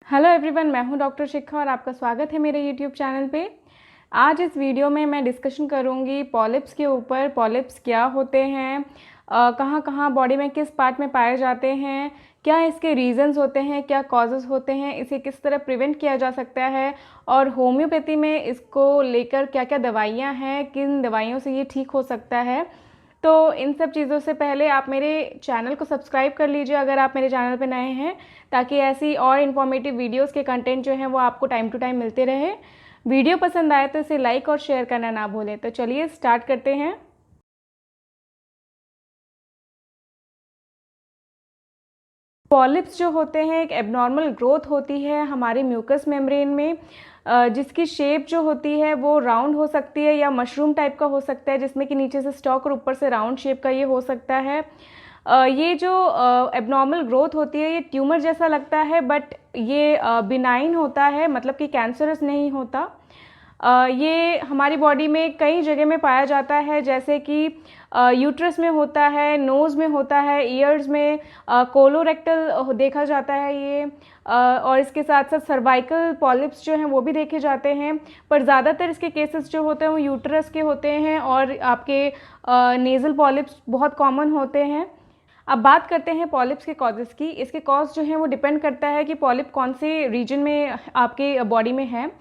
Hello everyone, मैं हूं doctor शिखा और आपका स्वागत है मेरे यूट्यूब चैनल पे। आज इस वीडियो में मैं डिस्कशन करूंगी पॉलिप्स के ऊपर। पॉलिप्स क्या होते हैं, कहाँ कहाँ बॉडी में किस पार्ट में पाए जाते हैं, क्या इसके रीजंस होते हैं, क्या कॉजेज़ होते हैं, इसे किस तरह प्रिवेंट किया जा सकता है और होम्योपैथी में इसको लेकर क्या क्या दवाइयाँ हैं, किन दवाइयों से ये ठीक हो सकता है। तो इन सब चीज़ों से पहले आप मेरे चैनल को सब्सक्राइब कर लीजिए अगर आप मेरे चैनल पर नए हैं, ताकि ऐसी और इन्फॉर्मेटिव वीडियोस के कंटेंट जो हैं वो आपको टाइम टू टाइम मिलते रहे। वीडियो पसंद आए तो इसे लाइक और शेयर करना ना भूलें। तो चलिए स्टार्ट करते हैं। पॉलिप्स जो होते हैं एक एबनॉर्मल ग्रोथ होती है हमारे म्यूकस मेम्ब्रेन में, जिसकी शेप जो होती है वो राउंड हो सकती है या मशरूम टाइप का हो सकता है, जिसमें कि नीचे से स्टॉक और ऊपर से राउंड शेप का ये हो सकता है। ये जो एबनॉर्मल ग्रोथ होती है ये ट्यूमर जैसा लगता है, बट ये बिनाइन होता है, मतलब कि कैंसरस नहीं होता। ये हमारी बॉडी में कई जगह में पाया जाता है, जैसे कि यूट्रस में होता है, नोज़ में होता है, ईयर्स में, कोलोरेक्टल देखा जाता है ये, और इसके साथ साथ सर्वाइकल पॉलिप्स जो हैं वो भी देखे जाते हैं। पर ज़्यादातर इसके केसेस जो होते हैं वो यूट्रस के होते हैं और आपके नेज़ल पॉलिप्स बहुत कॉमन होते हैं। अब बात करते हैं पॉलिप्स के कॉजेज़ की। इसके कॉज जो हैं वो डिपेंड करता है कि पॉलिप कौन से रीजन में आपके बॉडी में है।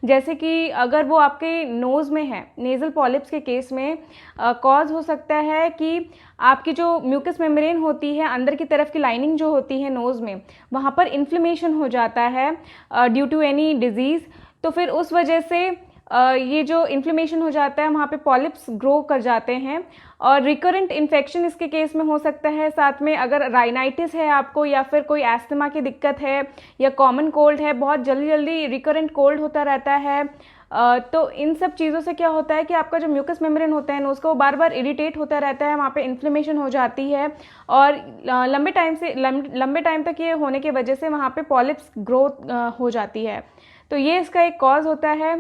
जैसे कि अगर वो आपके नोज़ में है, नेज़ल पॉलिप्स के केस में कॉज हो सकता है कि आपकी जो म्यूकस मेम्ब्रेन होती है, अंदर की तरफ की लाइनिंग जो होती है नोज़ में, वहाँ पर इन्फ्लेमेशन हो जाता है ड्यू टू एनी डिजीज़। तो फिर उस वजह से ये जो इन्फ्लेमेशन हो जाता है वहाँ पे पॉलिप्स ग्रो कर जाते हैं और रिकरेंट इन्फेक्शन इसके केस में हो सकता है। साथ में अगर राइनाइटिस है आपको, या फिर कोई एस्थमा की दिक्कत है, या कॉमन कोल्ड है, बहुत जल्दी जल्दी रिकरेंट कोल्ड होता रहता है, तो इन सब चीज़ों से क्या होता है कि आपका जो म्यूकस मेम्ब्रेन होता है उसको बार बार इरिटेट होता रहता है, वहाँ पे इन्फ्लेमेशन हो जाती है और लंबे टाइम तक ये होने की वजह से वहाँ पे पॉलिप्स ग्रोथ हो जाती है। तो ये इसका एक कॉज होता है।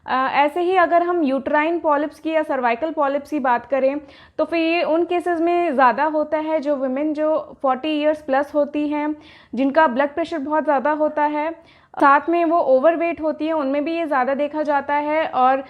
ऐसे ही अगर हम यूट्राइन पॉलिप्स की या सर्वाइकल पॉलिप्स की बात करें तो फिर ये उन केसेस में ज़्यादा होता है जो वुमेन जो 40 इयर्स प्लस होती हैं, जिनका ब्लड प्रेशर बहुत ज़्यादा होता है, साथ में वो ओवरवेट होती है, उनमें भी ये ज़्यादा देखा जाता है। और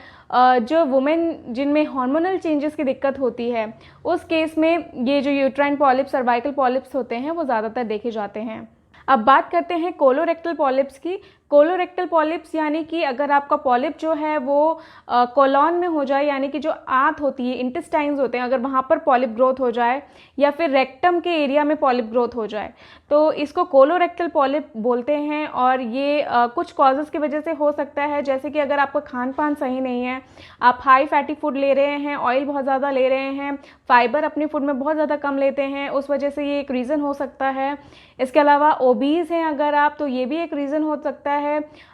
जो वुमेन जिनमें हार्मोनल चेंजेस की दिक्कत होती है उस केस में ये जो यूट्राइन पॉलिप्स सर्वाइकल पॉलिप्स होते हैं वो ज़्यादातर देखे जाते हैं। अब बात करते हैं कोलोरेक्टल पॉलिप्स की। कोलोरेक्टल पॉलिप्स यानी कि अगर आपका पॉलिप जो है वो कोलॉन में हो जाए, यानी कि जो आंत होती है, इंटेस्टाइन्स होते हैं, अगर वहाँ पर पॉलिप ग्रोथ हो जाए, या फिर रेक्टम के एरिया में पॉलिप ग्रोथ हो जाए, तो इसको कोलोरेक्टल पॉलिप बोलते हैं। और ये कुछ कॉजेज़ की वजह से हो सकता है, जैसे कि अगर आपका खान पान सही नहीं है, आप हाई फैटी फूड ले रहे हैं, ऑयल बहुत ज़्यादा ले रहे हैं, फाइबर अपनी फूड में बहुत ज़्यादा कम लेते हैं, उस वजह से ये एक रीज़न हो सकता है। इसके अलावा ओबीज़ हैं अगर आप, तो ये भी एक रीज़न हो सकता है।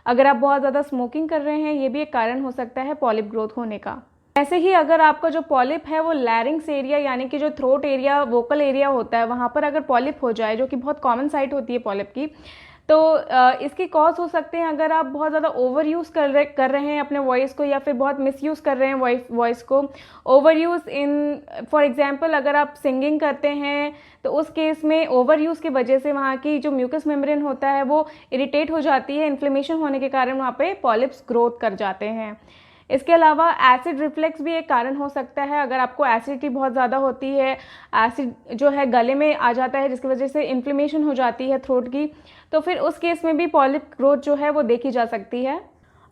अगर आप बहुत ज़्यादा स्मोकिंग कर रहे हैं, ये भी एक कारण हो सकता है पॉलिप ग्रोथ होने का। ऐसे ही अगर आपका जो पॉलिप है वो लैरिंग्स एरिया, यानी कि जो थ्रोट एरिया, वोकल एरिया होता है, वहाँ पर अगर पॉलिप हो जाए, जो कि बहुत कॉमन साइट होती है पॉलिप की, तो इसके कॉज हो सकते हैं अगर आप बहुत ज़्यादा ओवर यूज़ कर रहे हैं अपने वॉइस को, या फिर बहुत मिसयूज़ कर रहे हैं वॉइस को। Over use in for example अगर आप सिंगिंग करते हैं तो उस केस में ओवर यूज़ की वजह से वहाँ की जो म्यूकस मेम्ब्रेन होता है वो इरिटेट हो जाती है, इन्फ्लेमेशन होने के कारण वहाँ पे पॉलिप्स ग्रोथ कर जाते हैं। इसके अलावा एसिड रिफ्लेक्स भी एक कारण हो सकता है। अगर आपको एसिडिटी बहुत ज़्यादा होती है, एसिड जो है गले में आ जाता है, जिसकी वजह से इन्फ्लेमेशन हो जाती है थ्रोट की, तो फिर उस केस में भी पॉलिप ग्रोथ जो है वो देखी जा सकती है।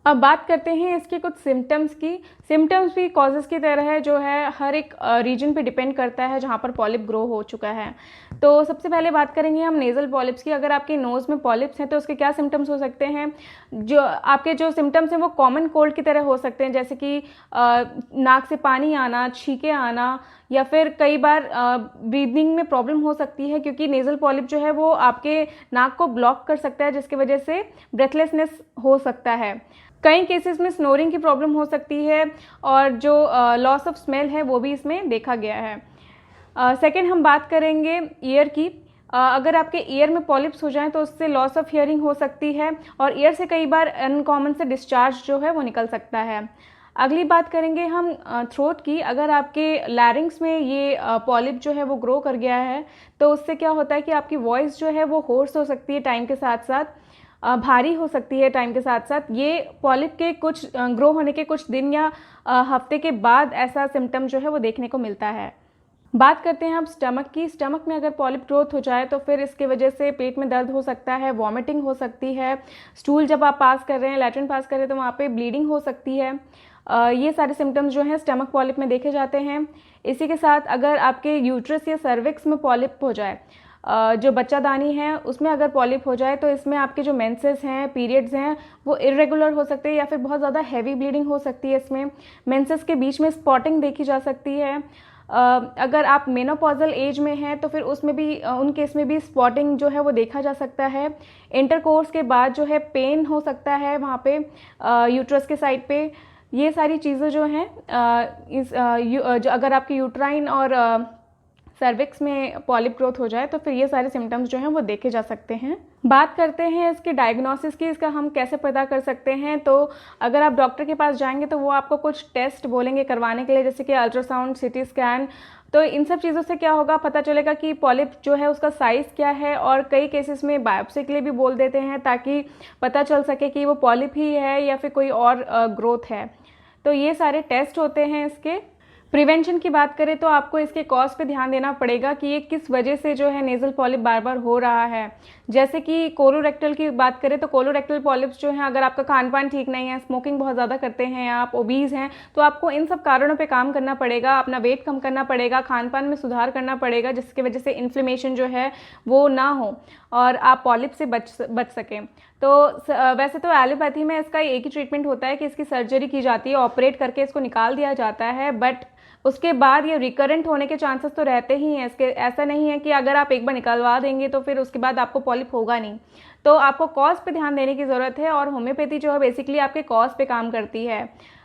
अब बात करते हैं इसके कुछ सिम्टम्स की। सिम्टम्स भी कॉजेज़ की तरह है, जो है हर एक रीजन पे डिपेंड करता है जहाँ पर पॉलिप ग्रो हो चुका है। तो सबसे पहले बात करेंगे हम नेज़ल पॉलिप्स की। अगर आपके नोज़ में पॉलिप्स हैं तो उसके क्या सिम्टम्स हो सकते हैं। जो आपके जो सिम्टम्स हैं वो कॉमन कोल्ड की तरह हो सकते हैं, जैसे कि नाक से पानी आना, छींके आना, या फिर कई बार ब्रीदिंग में प्रॉब्लम हो सकती है, क्योंकि नेज़ल पॉलिप जो है वो आपके नाक को ब्लॉक कर सकता है, जिसकी वजह से ब्रेथलेसनेस हो सकता है। कई केसेस में स्नोरिंग की प्रॉब्लम हो सकती है, और जो लॉस ऑफ स्मेल है वो भी इसमें देखा गया है। सेकंड हम बात करेंगे ईयर की। अगर आपके ईयर में पॉलिप्स हो जाएं तो उससे लॉस ऑफ हियरिंग हो सकती है, और ईयर से कई बार अनकॉमन से डिस्चार्ज जो है वो निकल सकता है। अगली बात करेंगे हम थ्रोट की। अगर आपके लैरिंग्स में ये पॉलिप जो है वो ग्रो कर गया है तो उससे क्या होता है कि आपकी वॉइस जो है वो होर्स हो सकती है टाइम के साथ साथ। भारी हो सकती है टाइम के साथ साथ। ये पॉलिप के कुछ ग्रो होने के कुछ दिन या हफ्ते के बाद ऐसा सिम्टम जो है वो देखने को मिलता है। बात करते हैं अब स्टमक की। स्टमक में अगर पॉलिप ग्रोथ हो जाए तो फिर इसकी वजह से पेट में दर्द हो सकता है, वॉमिटिंग हो सकती है, स्टूल जब आप पास कर रहे हैं, लैट्रिन पास कर रहे हैं तो वहाँ पे ब्लीडिंग हो सकती है। ये सारे सिम्टम्स जो हैं स्टमक पॉलिप में देखे जाते हैं। इसी के साथ अगर आपके यूट्रस या सर्विक्स में पॉलिप हो जाए, जो बच्चादानी है उसमें अगर पॉलिप हो जाए तो इसमें आपके जो मेंसेस हैं, पीरियड्स हैं, वो इरेगुलर हो सकते हैं या फिर बहुत ज़्यादा हैवी ब्लीडिंग हो सकती है। इसमें मेंसेस के बीच में स्पॉटिंग देखी जा सकती है। अगर आप मेनोपॉजल एज में हैं तो फिर उसमें भी उन केस में भी स्पॉटिंग जो है वो देखा जा सकता है। इंटरकोर्स के बाद जो है पेन हो सकता है वहाँ पे यूट्रस के साइड पे। ये सारी चीज़ें जो हैं जो अगर आपकी यूट्राइन और सर्विक्स में पॉलिप ग्रोथ हो जाए तो फिर ये सारे सिम्टम्स जो हैं वो देखे जा सकते हैं। बात करते हैं इसके डायग्नोसिस की, इसका हम कैसे पता कर सकते हैं। तो अगर आप डॉक्टर के पास जाएंगे तो वो आपको कुछ टेस्ट बोलेंगे करवाने के लिए, जैसे कि अल्ट्रासाउंड, सीटी स्कैन। तो इन सब चीज़ों से क्या होगा, पता चलेगा कि पॉलिप जो है उसका साइज़ क्या है, और कई केसेस में बायोप्सी के लिए भी बोल देते हैं ताकि पता चल सके कि वो पॉलिप ही है या फिर कोई और ग्रोथ है। तो ये सारे टेस्ट होते हैं इसके। प्रिवेंशन की बात करें तो आपको इसके कॉज पे ध्यान देना पड़ेगा कि ये किस वजह से जो है नेज़ल पॉलिप बार बार हो रहा है। जैसे कि कोलोरेक्टल की बात करें तो कोलोरेक्टल पॉलिप्स जो है, अगर आपका खान पान ठीक नहीं है, स्मोकिंग बहुत ज़्यादा करते हैं, आप ओबीज़ हैं, तो आपको इन सब कारणों पे काम करना पड़ेगा। अपना वेट कम करना पड़ेगा, खान पान में सुधार करना पड़ेगा, जिसकी वजह से इन्फ्लेमेशन जो है वो ना हो और आप पॉलिप से बच सकें। तो वैसे तो एलोपैथी में इसका एक ही ट्रीटमेंट होता है कि इसकी सर्जरी की जाती है, ऑपरेट करके इसको निकाल दिया जाता है, बट उसके बाद ये रिकरेंट होने के चांसेस तो रहते ही हैं इसके। ऐसा नहीं है कि अगर आप एक बार निकलवा देंगे तो फिर उसके बाद आपको पॉलिप होगा नहीं। तो आपको कॉज पे ध्यान देने की ज़रूरत है, और होम्योपैथी जो है बेसिकली आपके कॉज पे काम करती है।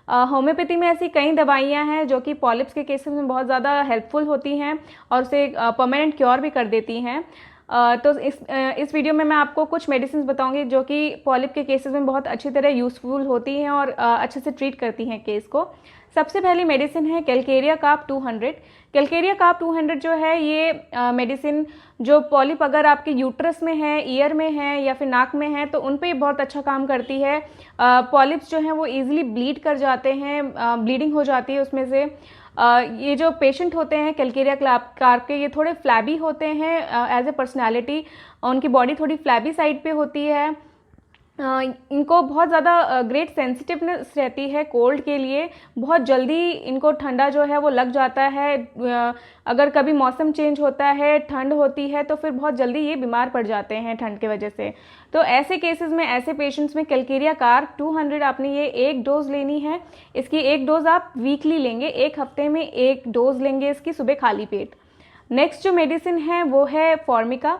होम्योपैथी में ऐसी कई दवाइयाँ हैं जो कि पॉलिप्स के केसेस में बहुत ज़्यादा हेल्पफुल होती हैं और उसे परमानेंट क्योर भी कर देती हैं। तो इस वीडियो में मैं आपको कुछ मेडिसिन बताऊंगी जो कि पॉलिप के केसेस में बहुत अच्छी तरह यूज़फुल होती हैं और अच्छे से ट्रीट करती हैं केस को। सबसे पहली मेडिसिन है कैलकेरिया कार्ब 200। कैलकेरिया कार्ब 200 जो है ये मेडिसिन जो पॉलिप अगर आपके यूट्रस में है, ईयर में है या फिर नाक में है तो उन पे बहुत अच्छा काम करती है। पॉलिप्स जो हैं वो ईजिली ब्लीड कर जाते हैं, ब्लीडिंग हो जाती है उसमें से। ये जो पेशेंट होते हैं कैलकेरिया कार्ब के, ये थोड़े फ्लैबी होते हैं एज ए पर्सनैलिटी, उनकी बॉडी थोड़ी फ्लैबी साइड पे होती है। इनको बहुत ज़्यादा ग्रेट सेंसिटिवनेस रहती है कोल्ड के लिए, बहुत जल्दी इनको ठंडा जो है वो लग जाता है। अगर कभी मौसम चेंज होता है, ठंड होती है, तो फिर बहुत जल्दी ये बीमार पड़ जाते हैं ठंड की वजह से। तो ऐसे केसेस में, ऐसे पेशेंट्स में कैलकेरिया कार्ब 200 आपने ये एक डोज लेनी है। इसकी एक डोज आप वीकली लेंगे, एक हफ्ते में एक डोज लेंगे इसकी, सुबह खाली पेट। नेक्स्ट जो मेडिसिन है वो है फॉर्मिका।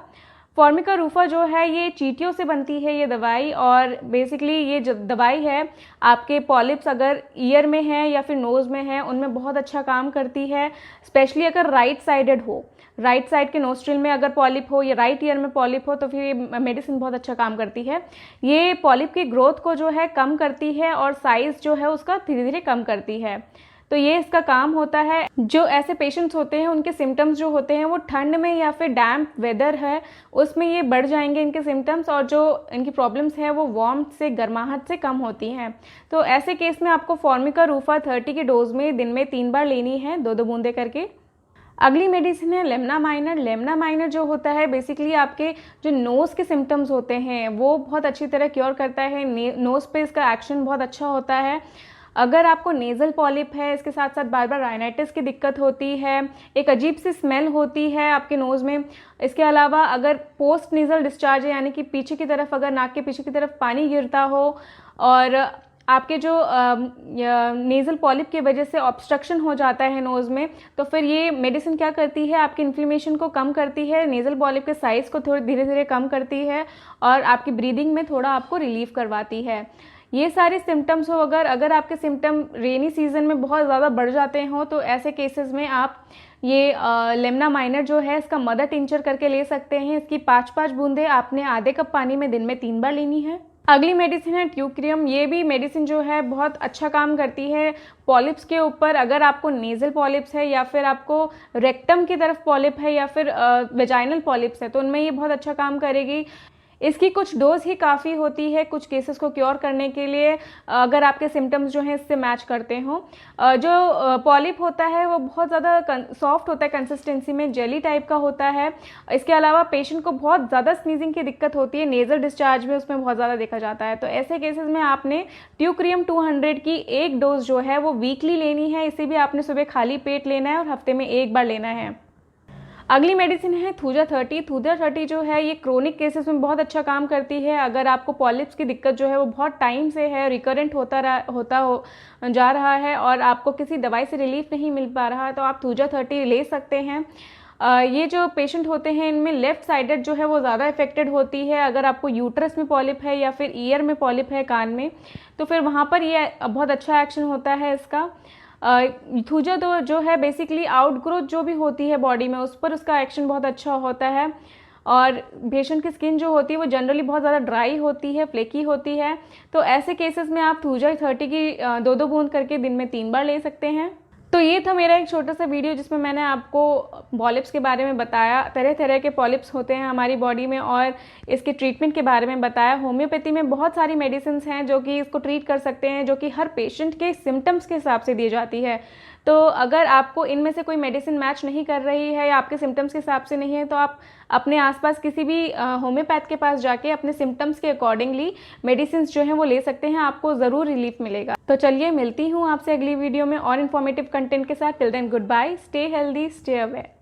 फॉर्मिका रूफा जो है ये चींटियों से बनती है ये दवाई, और बेसिकली ये जो दवाई है आपके पॉलिप्स अगर ईयर में है या फिर नोज़ में है उनमें बहुत अच्छा काम करती है। स्पेशली अगर राइट साइडेड हो, राइट साइड के नोस्ट्रिल में अगर पॉलिप हो या राइट ईयर में पॉलिप हो तो फिर ये मेडिसिन बहुत अच्छा काम करती है। ये पॉलिप की ग्रोथ को जो है कम करती है और साइज़ जो है उसका धीरे धीरे कम करती है। तो ये इसका काम होता है। जो ऐसे पेशेंट्स होते हैं उनके सिम्टम्स जो होते हैं वो ठंड में या फिर डैम्प वेदर है उसमें ये बढ़ जाएंगे इनके सिम्टम्स, और जो इनकी प्रॉब्लम्स है वो वार्मथ से, गर्माहट से कम होती हैं। तो ऐसे केस में आपको फॉर्मिका रूफा 30 की डोज में दिन में 3 बार लेनी है, 2-2 बूंदे करके। अगली मेडिसिन है लेमना माइनर। लेमना माइनर जो होता है बेसिकली आपके जो नोज़ के सिम्टम्स होते हैं वो बहुत अच्छी तरह क्योर करता है। नोज़ पे इसका एक्शन बहुत अच्छा होता है। अगर आपको नेज़ल पॉलिप है, इसके साथ साथ बार बार राइनाइटिस की दिक्कत होती है, एक अजीब सी स्मेल होती है आपके नोज़ में, इसके अलावा अगर पोस्ट नेज़ल डिस्चार्ज है यानी कि पीछे की तरफ, अगर नाक के पीछे की तरफ पानी गिरता हो और आपके जो नेज़ल पॉलिप की वजह से ऑब्स्ट्रक्शन हो जाता है नोज़ में, तो फिर ये मेडिसिन क्या करती है, आपकी इन्फ्लेमेशन को कम करती है, नेज़ल पॉलिप के साइज़ को थोड़ी धीरे धीरे कम करती है और आपकी ब्रीदिंग में थोड़ा आपको रिलीफ करवाती है। ये सारे सिम्टम्स हो, अगर आपके सिम्टम रेनी सीजन में बहुत ज़्यादा बढ़ जाते हो तो ऐसे केसेस में आप ये लेमना माइनर जो है इसका मदर टिंचर करके ले सकते हैं। इसकी 5-5 बूंदे आपने आधे कप पानी में दिन में 3 बार लेनी है। अगली मेडिसिन है ट्यूक्रियम। ये भी मेडिसिन जो है बहुत अच्छा काम करती है पॉलिप्स के ऊपर। अगर आपको नेज़ल पॉलिप्स है या फिर आपको रेक्टम की तरफ पॉलिप है या फिर वेजाइनल पॉलिप्स है तो उनमें ये बहुत अच्छा काम करेगी। इसकी कुछ डोज ही काफ़ी होती है कुछ केसेस को क्योर करने के लिए, अगर आपके सिम्टम्स जो हैं इससे मैच करते हों। जो पॉलिप होता है वो बहुत ज़्यादा सॉफ्ट होता है, कंसिस्टेंसी में जेली टाइप का होता है। इसके अलावा पेशेंट को बहुत ज़्यादा स्नीजिंग की दिक्कत होती है, नेज़ल डिस्चार्ज में उसमें बहुत ज़्यादा देखा जाता है। तो ऐसे केसेस में आपने ट्यूक्रियम 200 की एक डोज जो है वो वीकली लेनी है। इसे भी आपने सुबह खाली पेट लेना है और हफ्ते में एक बार लेना है। अगली मेडिसिन है थूजा 30। थूजा 30 जो है ये क्रोनिक केसेस में बहुत अच्छा काम करती है। अगर आपको पॉलिप्स की दिक्कत जो है वो बहुत टाइम से है, रिकरेंट जा रहा है और आपको किसी दवाई से रिलीफ नहीं मिल पा रहा है, तो आप थूजा 30 ले सकते हैं। ये जो पेशेंट होते हैं इनमें लेफ़्ट साइडेड जो है वो ज़्यादा इफेक्टेड होती है। अगर आपको यूट्रस में पॉलिप है या फिर ईयर में पॉलिप है, कान में, तो फिर वहाँ पर ये बहुत अच्छा एक्शन होता है इसका। थूजा तो जो है बेसिकली आउटग्रोथ जो भी होती है बॉडी में उस पर उसका एक्शन बहुत अच्छा होता है। और पेशेंट की स्किन जो होती है वो जनरली बहुत ज़्यादा ड्राई होती है, फ्लेकी होती है। तो ऐसे केसेस में आप थूजा 30 की 2-2 बूंद करके दिन में 3 बार ले सकते हैं। तो ये था मेरा एक छोटा सा वीडियो जिसमें मैंने आपको पॉलिप्स के बारे में बताया। तरह तरह के पॉलिप्स होते हैं हमारी बॉडी में और इसके ट्रीटमेंट के बारे में बताया। होम्योपैथी में बहुत सारी मेडिसिन हैं जो कि इसको ट्रीट कर सकते हैं, जो कि हर पेशेंट के सिम्टम्स के हिसाब से दी जाती है। तो अगर आपको इनमें से कोई मेडिसिन मैच नहीं कर रही है या आपके सिम्टम्स के हिसाब से नहीं है, तो आप अपने आसपास किसी भी होम्योपैथ के पास जाके अपने सिम्टम्स के अकॉर्डिंगली मेडिसिन जो हैं वो ले सकते हैं, आपको ज़रूर रिलीफ मिलेगा। तो चलिए मिलती हूँ आपसे अगली वीडियो में और इन्फॉर्मेटिव कंटेंट के साथ। Till then goodbye, stay healthy, stay aware.